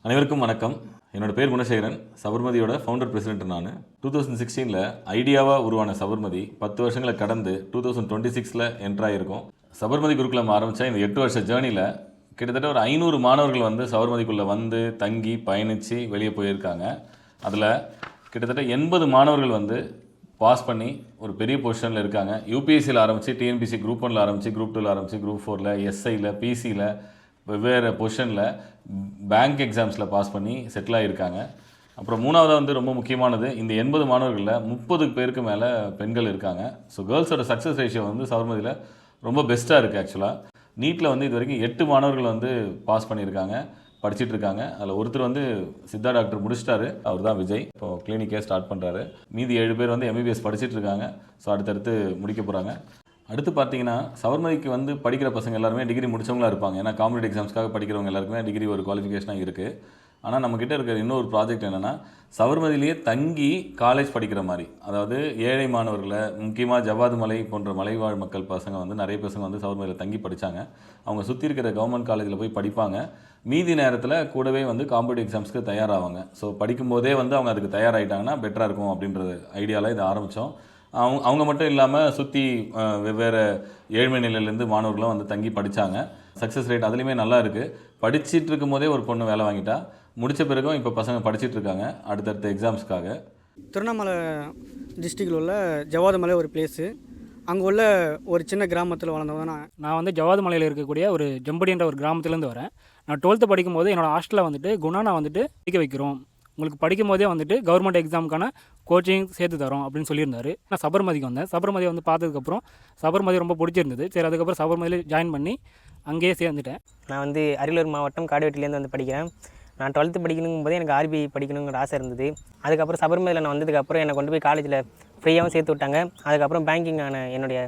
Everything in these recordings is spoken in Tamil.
அனைவருக்கும் வணக்கம். என்னோட பேர் குணசேகரன். சபர்மதியோட ஃபவுண்டர் பிரசிடென்ட் நான். 2016 ஐடியாவாக உருவான சபர்மதி 10 வருஷங்களை கடந்து 2026 என்ட்ரு ஆகிருக்கோம். சபர்மதி குருகுலம் ஆரம்பித்த இந்த 8 வருஷ ஜேர்னியில் கிட்டத்தட்ட ஒரு 500 மாணவர்கள் வந்து சபர்மதிக்குள்ளே வந்து தங்கி பயணித்து வெளியே போயிருக்காங்க. அதில் கிட்டத்தட்ட 80 மாணவர்கள் வந்து பாஸ் பண்ணி ஒரு பெரிய பொசிஷனில் இருக்காங்க. யூபிஎஸ்சியில் ஆரம்பித்து டிஎன்பிசி குரூப் 1 ஆரம்பித்து குரூப் 2 ஆரம்பித்து குரூப் 4 எஸ்ஐயில் பிசியில் வெவ்வேறு பொசிஷனில் பேங்க் எக்ஸாம்ஸில் பாஸ் பண்ணி செட்டில் ஆகியிருக்காங்க. அப்புறம் மூணாவதாக வந்து ரொம்ப முக்கியமானது, இந்த 80 மாணவர்களில் 30 பேருக்கு மேலே பெண்கள் இருக்காங்க. ஸோ கேர்ள்ஸோட சக்ஸஸ் ரேஷியோ வந்து சபர்மதியில் ரொம்ப பெஸ்ட்டாக இருக்குது. ஆக்சுவலாக நீட்டில் வந்து இது வரைக்கும் 8 மாணவர்கள் வந்து பாஸ் பண்ணியிருக்காங்க, படிச்சுட்டு இருக்காங்க. அதில் ஒருத்தர் வந்து சித்தா டாக்டர் முடிச்சிட்டாரு, அவர் தான் விஜய். இப்போ கிளினிக்கே ஸ்டார்ட் பண்ணுறாரு. மீதி 7 பேர் வந்து எம்பிபிஎஸ் படிச்சுட்டு இருக்காங்க. ஸோ அடுத்தடுத்து முடிக்க போகிறாங்க. அடுத்து பார்த்தீங்கன்னா சபர்மதிக்கு வந்து படிக்கிற பசங்க எல்லாருமே டிகிரி முடிச்சவங்களா இருப்பாங்க. ஏன்னா காம்படிட்டிவ் எக்ஸாம்ஸ்க்காக படிக்கிறவங்க எல்லாருக்குமே டிகிரி ஒரு குவாலிஃபிகேஷனாக இருக்குது. ஆனால் நம்மக்கிட்ட இருக்கிற இன்னொரு ப்ராஜெக்ட் என்னென்னா, சபர்மதியிலேயே தங்கி காலேஜ் படிக்கிற மாதிரி. அதாவது ஏழை மாணவர்களை, முக்கியமாக ஜவ்வாது மலை போன்ற மலைவாழ் மக்கள் பசங்க வந்து நிறைய பசங்க வந்து சபர்மதியில் தங்கி படித்தாங்க. அவங்க சுற்றி இருக்கிற கவர்மெண்ட் காலேஜில் போய் படிப்பாங்க. மீதி நேரத்தில் கூடவே வந்து காம்படிட்டிவ் எக்ஸாம்ஸ்க்கு தயாராவாங்க. ஸோ படிக்கும்போதே வந்து அவங்க அதுக்கு தயாராகிட்டாங்கன்னா பெட்டராக இருக்கும் அப்படின்றது ஐடியாவில் இதை ஆரம்பித்தோம். அவங்க மட்டும் இல்லாமல் சுற்றி வெவ்வேறு ஏழ்மை நிலையிலேருந்து மாணவர்களும் வந்து தங்கி படித்தாங்க. சக்ஸஸ் ரேட் அதுலேயுமே நல்லா இருக்குது. படிச்சுட்டு இருக்கும் போதே ஒரு பொண்ணு வேலை வாங்கிட்டா. முடித்த பிறகும் இப்போ பசங்க படிச்சுட்டு இருக்காங்க அடுத்தடுத்த எக்ஸாம்ஸ்க்காக. திருவண்ணாமலை டிஸ்ட்ரிக்டில் உள்ள ஜவ்வாது மலை ஒரு பிளேஸு. அங்கே உள்ள ஒரு சின்ன கிராமத்தில் வளர்ந்தவன் நான் வந்து ஜவ்வாது மலையில் இருக்கக்கூடிய ஒரு ஜம்படின்ற ஒரு கிராமத்துலேருந்து வரேன். நான் 12th படிக்கும்போது என்னோடய ஹாஸ்டலில் வந்துட்டு குணானா வந்துட்டு படிக்க வைக்கிறோம், உங்களுக்கு படிக்கும் போதே வந்துட்டு கவர்மெண்ட் எக்ஸாமுக்கான கோச்சிங் சேர்த்து தரோம் அப்படின்னு சொல்லியிருந்தாரு. நான் சபர்மதிக்கு வந்தேன். சபர்மதி வந்து பார்த்ததுக்கப்புறம் சபர்மதி ரொம்ப பிடிச்சிருந்தது. சரி, அதுக்கப்புறம் சபர்மதியில் ஜாயின் பண்ணி அங்கேயே சேர்ந்துட்டேன். நான் வந்து அரியலூர் மாவட்டம் காடுவெட்டிலேருந்து வந்து படிக்கிறேன். நான் 12th படிக்கணும் போதே எனக்கு ஆர்பிஐ படிக்கணுங்கிற ஆசை இருந்தது. அதுக்கப்புறம் சபர்மதியில் நான் வந்ததுக்கப்புறம் என்னை கொண்டு போய் காலேஜில் ஃப்ரீயாகவும் சேர்த்து விட்டாங்க. அதுக்கப்புறம் பேங்கிங்கான என்னுடைய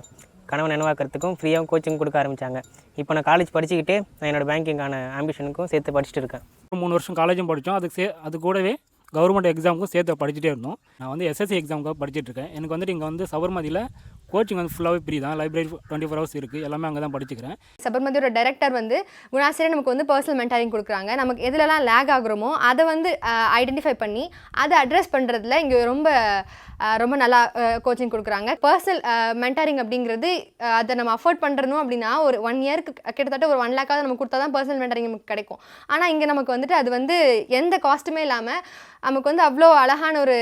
கனவை நினைவாக்கிறதுக்கும் ஃப்ரீயாகவும் கோச்சிங் கொடுக்க ஆரம்பித்தாங்க. இப்போ நான் காலேஜ் படிச்சுக்கிட்டே நான் என்னோடய பேங்கிங்கான ஆம்பிஷனுக்கும் சேர்த்து படிச்சுட்டு இருக்கேன். 3 வருஷம் காலேஜும் படித்தோம். அது கூடவே கவர்மெண்ட் எக்ஸாமுக்கும் சேர்த்து படிச்சுட்டே இருந்தோம். நான் வந்து எஸ்எஸ்சி எக்ஸாமுக்காக படிச்சுட்டு இருக்கேன். எனக்கு வந்துட்டு இங்கே வந்து சபர்மதியில் கோச்சிங் வந்து ஃபுல்லாகவே ஃப்ரீ தான். லைப்ரரி 24 hours இருக்குது. எல்லாமே அங்கே தான் படிச்சுக்கிறேன். சபர்மதியோட டைரக்டர் வந்து குணாசிரியர் நமக்கு வந்து பர்சனல் மென்டாரிங் கொடுக்குறாங்க. நமக்கு எதுலலாம் லேக் ஆகுறோமோ அதை வந்து ஐடென்டிஃபை பண்ணி அதை அட்ரஸ் பண்ணுறதுல இங்கே ரொம்ப நல்லா கோச்சிங் கொடுக்குறாங்க. பர்சனல் மென்டாரிங் அப்படிங்கிறது அதை நம்ம அஃபோர்ட் பண்ணுறணும் அப்படின்னா ஒரு 1 இயருக்கு கிட்டத்தட்ட ஒரு 1 lakh நம்ம கொடுத்தா தான் பர்சனல் மென்டாரிங் நமக்கு கிடைக்கும். ஆனால் இங்கே நமக்கு வந்துட்டு அது வந்து எந்த காஸ்ட்டுமே இல்லாமல் நமக்கு வந்து அவ்வளோ அழகான ஒரு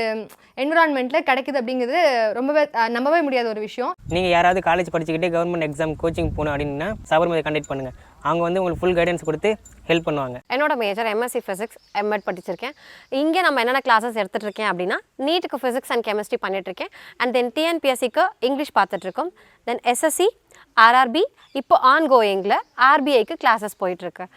என்விரான்மெண்ட்டில் கிடைக்குது அப்படிங்கிறது ரொம்பவே நம்பவே முடியாத ஒரு விஷயம். நீங்கள் யாராவது காலேஜ் படிச்சுக்கிட்டே கவர்மெண்ட் எக்ஸாம் கோச்சிங் போகணும் அப்படின்னா சபர்மதி கண்டக்ட் பண்ணுங்கள். அவங்க வந்து உங்களுக்கு ஃபுல் கைடன்ஸ் கொடுத்து ஹெல்ப் பண்ணுவாங்க. என்னோட மேஜர் எம்எஸ்சி ஃபிசிக்ஸ், எம்எட் படிச்சிருக்கேன். இங்கே நம்ம என்னென்ன கிளாஸஸ் எடுத்துகிட்டு இருக்கேன் அப்படின்னா, நீட்டுக்கு ஃபிசிக்ஸ் அண்ட் கெமிஸ்ட்ரி பண்ணிட்டுருக்கேன். அண்ட் தென் டிஎன்பிஎஸ்சிக்கு இங்கிலீஷ் பார்த்துட்ருக்கோம். தென் எஸ்எஸ்சி, ஆர்ஆர்பி, இப்போ ஆன்கோயிங்கில் ஆர்பிஐக்கு கிளாஸஸ் போயிட்டுருக்கு.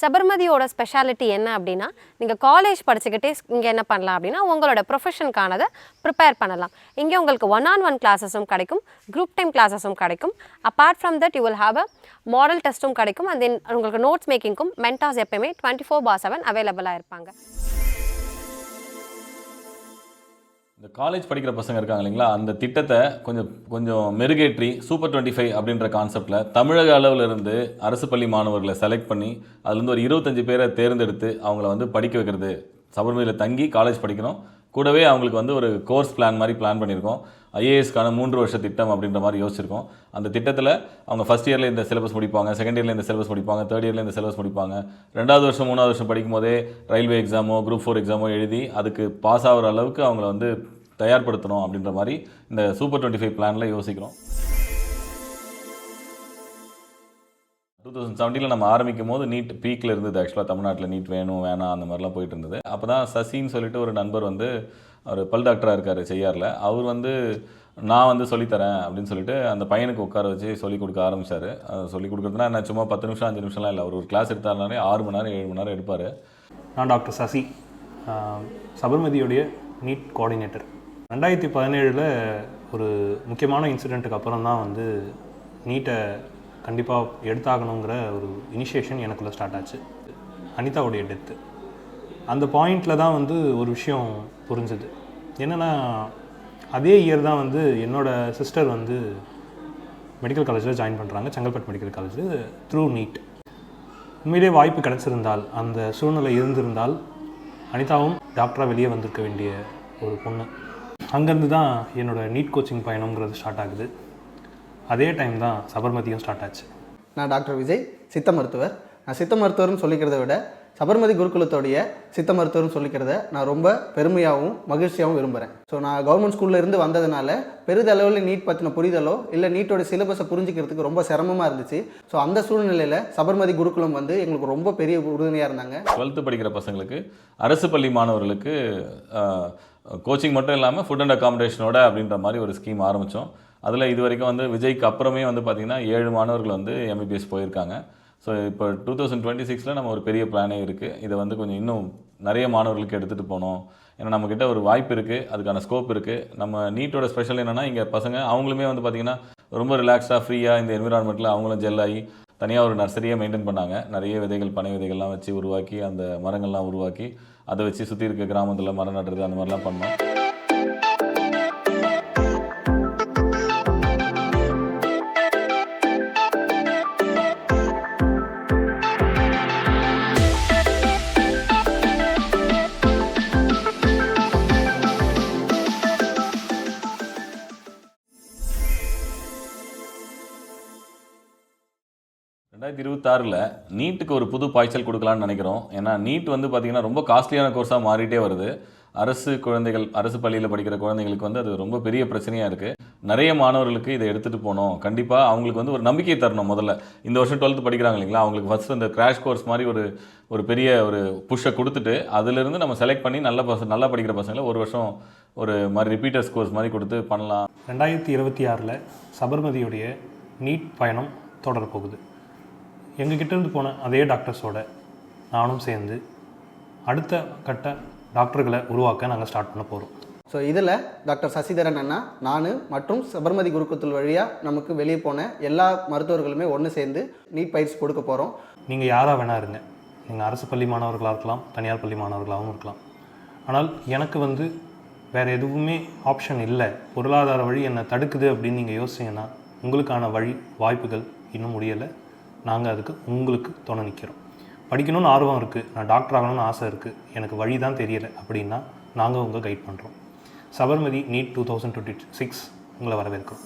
சபர்மதியோட ஸ்பெஷாலிட்டி என்ன அப்படின்னா, நீங்கள் காலேஜ் படிச்சுக்கிட்டே இங்கே என்ன பண்ணலாம் அப்படின்னா உங்களோட ப்ரொஃபஷனுக்கானதை ப்ரிப்பேர் பண்ணலாம். இங்கே உங்களுக்கு 1-on-1 கிளாஸஸும் கிடைக்கும், குரூப் டைம் கிளாஸஸும் கிடைக்கும். Apart from that you will have a model டெஸ்ட்டும் கிடைக்கும். அண்ட் தென் உங்களுக்கு நோட்ஸ் மேக்கிங்க்கும் மென்டார்ஸ் எப்பயுமே 24/7 அவைலபிளாக இருப்பாங்க. இந்த காலேஜ் படிக்கிற பசங்க இருக்காங்க இல்லைங்களா, அந்த திட்டத்தை கொஞ்சம் மெருகேற்றி சூப்பர் 25 அப்படின்ற கான்செப்டில் தமிழக அளவில் இருந்து அரசு பள்ளி மாணவர்களை செலக்ட் பண்ணி அதுலேருந்து ஒரு 25 பேரை தேர்ந்தெடுத்து அவங்கள வந்து படிக்க வைக்கிறது. சபர்மதியில் தங்கி காலேஜ் படிக்கணும். கூடவே அவங்களுக்கு வந்து ஒரு கோர்ஸ் பிளான் மாதிரி பிளான் பண்ணியிருக்கோம். ஐஏஎஸ்க்கான 3 வருஷ திட்டம் அப்படின்ற மாதிரி யோசிச்சிருக்கோம். அந்த திட்டத்தில் அவங்க ஃபஸ்ட் இயரில் இந்த சிலபஸ் முடிப்பாங்க, செகண்ட் இயரில் இந்த சிலபஸ் முடிப்பாங்க, தேர்ட் இயரில் இந்த சிலபஸ் முடிப்பாங்க. 2வது வருஷம் 3வது வருஷம் படிக்கும் போதே ரயில்வே எக்ஸாமோ குரூப் 4 எக்ஸாமோ எழுதி அதுக்கு பாஸ் ஆகிற அளவுக்கு அவங்கள வந்து தயார்படுத்தணும் அப்படின்ற மாதிரி இந்த சூப்பர் 25 பிளானில் யோசிக்கிறோம். 2017 நம்ம ஆரம்பிக்கும் போது நீட் பீக்கில் இருந்தது. ஆக்சுவலாக தமிழ்நாட்டில் நீட் வேணும் வேணாம் அந்த மாதிரிலாம் போயிட்டு இருந்தது. அப்போ தான் சசின்னு சொல்லிட்டு ஒரு நண்பர் வந்து அவர் பல் டாக்டராக இருக்கார் செய்யாரில். அவர் வந்து நான் வந்து சொல்லித்தரேன் அப்படின்னு சொல்லிட்டு அந்த பையனுக்கு உட்கார வச்சு சொல்லிக் கொடுக்க ஆரம்பித்தார். சொல்லிக் கொடுக்குறதுனா என்ன, சும்மா 10 நிமிஷம் 5 நிமிஷம்லாம் இல்லை. அவர் ஒரு கிளாஸ் எடுத்தாருனாலே 6 மணி நேரம் 7 மணி நேரம் எடுப்பார். நான் டாக்டர் சசி, சபர்மதியோடைய நீட் கோஆர்டினேட்டர். 2017 ஒரு முக்கியமான இன்சிடெண்ட்டுக்கு அப்புறம் தான் வந்து நீட்டை கண்டிப்பாக எடுத்தாகணுங்கிற ஒரு இனிஷியேஷன் எனக்குள்ளே ஸ்டார்ட் ஆச்சு. அனிதாவுடைய டெத்து. அந்த பாயிண்டில் தான் வந்து ஒரு விஷயம் புரிஞ்சுது. என்னென்னா, அதே இயர் தான் வந்து என்னோடய சிஸ்டர் வந்து மெடிக்கல் காலேஜில் ஜாயின் பண்ணுறாங்க, Chengalpattu medical college through NEET. உண்மையிலே வாய்ப்பு கிடச்சிருந்தால், அந்த சூழ்நிலை இருந்திருந்தால் அனிதாவும் டாக்டராக வெளியே வந்திருக்க வேண்டிய ஒரு பொண்ணு. அங்கேருந்து தான் என்னோடய நீட் கோச்சிங் பயணங்கிறது ஸ்டார்ட் ஆகுது. அதே டைம் தான் சபர்மதியும் ஸ்டார்ட் ஆச்சு. நான் டாக்டர் விஜய், சித்த மருத்துவர். நான் சித்த மருத்துவர்னு சொல்லிக்கிறத விட சபர்மதி குருகுலத்தோடைய சித்த மருத்துவர்னு சொல்லிக்கிறத நான் ரொம்ப பெருமையாகவும் மகிழ்ச்சியாகவும் விரும்புகிறேன். ஸோ நான் கவர்மெண்ட் ஸ்கூலில் இருந்து வந்ததுனால பெரிதளவில் நீட் பற்றின புரிதலோ இல்லை நீட்டோட சிலபஸை புரிஞ்சிக்கிறதுக்கு ரொம்ப சிரமமாக இருந்துச்சு. ஸோ அந்த சூழ்நிலையில் சபர்மதி குருகுலம் வந்து எங்களுக்கு ரொம்ப பெரிய உறுதுணையாக இருந்தாங்க. 12th படிக்கிற பசங்களுக்கு, அரசு பள்ளி மாணவர்களுக்கு கோச்சிங் மட்டும் இல்லாமல் ஃபுட் அண்ட் அகாமடேஷனோட அப்படின்ற மாதிரி ஒரு ஸ்கீம் ஆரம்பித்தோம். அதில் இது வரைக்கும் வந்து விஜய்க்கு அப்புறமே வந்து பார்த்திங்கன்னா 7 மாணவர்கள் வந்து எம்பிபிஎஸ் போயிருக்காங்க. ஸோ இப்போ 2026 நம்ம ஒரு பெரிய பிளானே இருக்குது. இதை வந்து கொஞ்சம் இன்னும் நிறைய மாணவர்களுக்கு எடுத்துகிட்டு போகணும். ஏன்னா நம்மக்கிட்ட ஒரு வாய்ப்பு இருக்குது, அதுக்கான ஸ்கோப் இருக்குது. நம்ம நீட்டோட ஸ்பெஷல் என்னென்னா, இங்கே பசங்க அவங்களுமே வந்து பார்த்திங்கன்னா ரொம்ப ரிலாக்ஸாக ஃப்ரீயாக இந்த என்விரான்மெண்ட்டில் அவங்களும் ஜெல்லாகி தனியாக ஒரு நர்சரியை மெயின்டைன் பண்ணாங்க. நிறைய விதைகள், பனை விதைகள்லாம் வச்சு உருவாக்கி, அந்த மரங்கள்லாம் உருவாக்கி அதை வச்சு சுற்றி இருக்க கிராமத்தில் மரம் நடுறது அந்த மாதிரிலாம் பண்ணோம். ரெண்டாயிரத்தி 26 நீட்டுக்கு ஒரு புது பாய்ச்சல் கொடுக்கலான்னு நினைக்கிறோம். ஏன்னா நீட் வந்து பார்த்திங்கன்னா ரொம்ப காஸ்ட்லியான கோர்ஸாக மாறிட்டே வருது. அரசு பள்ளியில் படிக்கிற குழந்தைங்களுக்கு வந்து அது ரொம்ப பெரிய பிரச்சனையாக இருக்குது. நிறைய மாணவர்களுக்கு இதை எடுத்துகிட்டு போகணும். கண்டிப்பாக அவங்களுக்கு வந்து ஒரு நம்பிக்கை தரணும். முதல்ல இந்த வருஷம் 12th படிக்கிறாங்க இல்லைங்களா, அவங்களுக்கு ஃபஸ்ட்டு இந்த கிராஷ் கோர்ஸ் மாதிரி ஒரு பெரிய ஒரு புஷ்ஷை கொடுத்துட்டு அதிலிருந்து நம்ம செலக்ட் பண்ணி நல்லா படிக்கிற பசங்களை ஒரு வருஷம் ஒரு மாதிரி ரிப்பீட்டர்ஸ் கோர்ஸ் மாதிரி கொடுத்து பண்ணலாம். 2026 சபர்மதியுடைய நீட் பயணம் தொடரப்போகுது. எங்ககிட்டேருந்து போன அதே டாக்டர்ஸோட நானும் சேர்ந்து அடுத்த கட்ட டாக்டர்களை உருவாக்க நாங்கள் ஸ்டார்ட் பண்ண போகிறோம். ஸோ இதில் டாக்டர் சசிதரன் அண்ணா, நான் மற்றும் சபர்மதி குருகுலத்தில் வழியாக நமக்கு வெளியே போன எல்லா மருத்துவர்களுமே ஒன்று சேர்ந்து நீட் பயிற்சி கொடுக்க போகிறோம். நீங்கள் யாராக வேணா இருங்க, நீங்கள் அரசு பள்ளி மாணவர்களாக இருக்கலாம், தனியார் பள்ளி மாணவர்களாகவும் இருக்கலாம். ஆனால் எனக்கு வந்து வேறு எதுவுமே ஆப்ஷன் இல்லை, பொருளாதார வழி என்னை தடுக்குது அப்படின்னு நீங்கள் யோசிச்சிங்கன்னா உங்களுக்கான வழி, வாய்ப்புகள் இன்னும் முடியலை. நாங்கள் அதுக்கு உங்களுக்கு துணை நிற்கிறோம். படிக்கணும்னு ஆர்வம் இருக்குது, நான் டாக்டர் ஆகணும்னு ஆசை இருக்குது, எனக்கு வழி தான் தெரியலை அப்படின்னா நாங்கள் உங்கள் கைட் பண்ணுறோம். சபர்மதி நீட் 2026 உங்களை வரவேற்கிறோம்.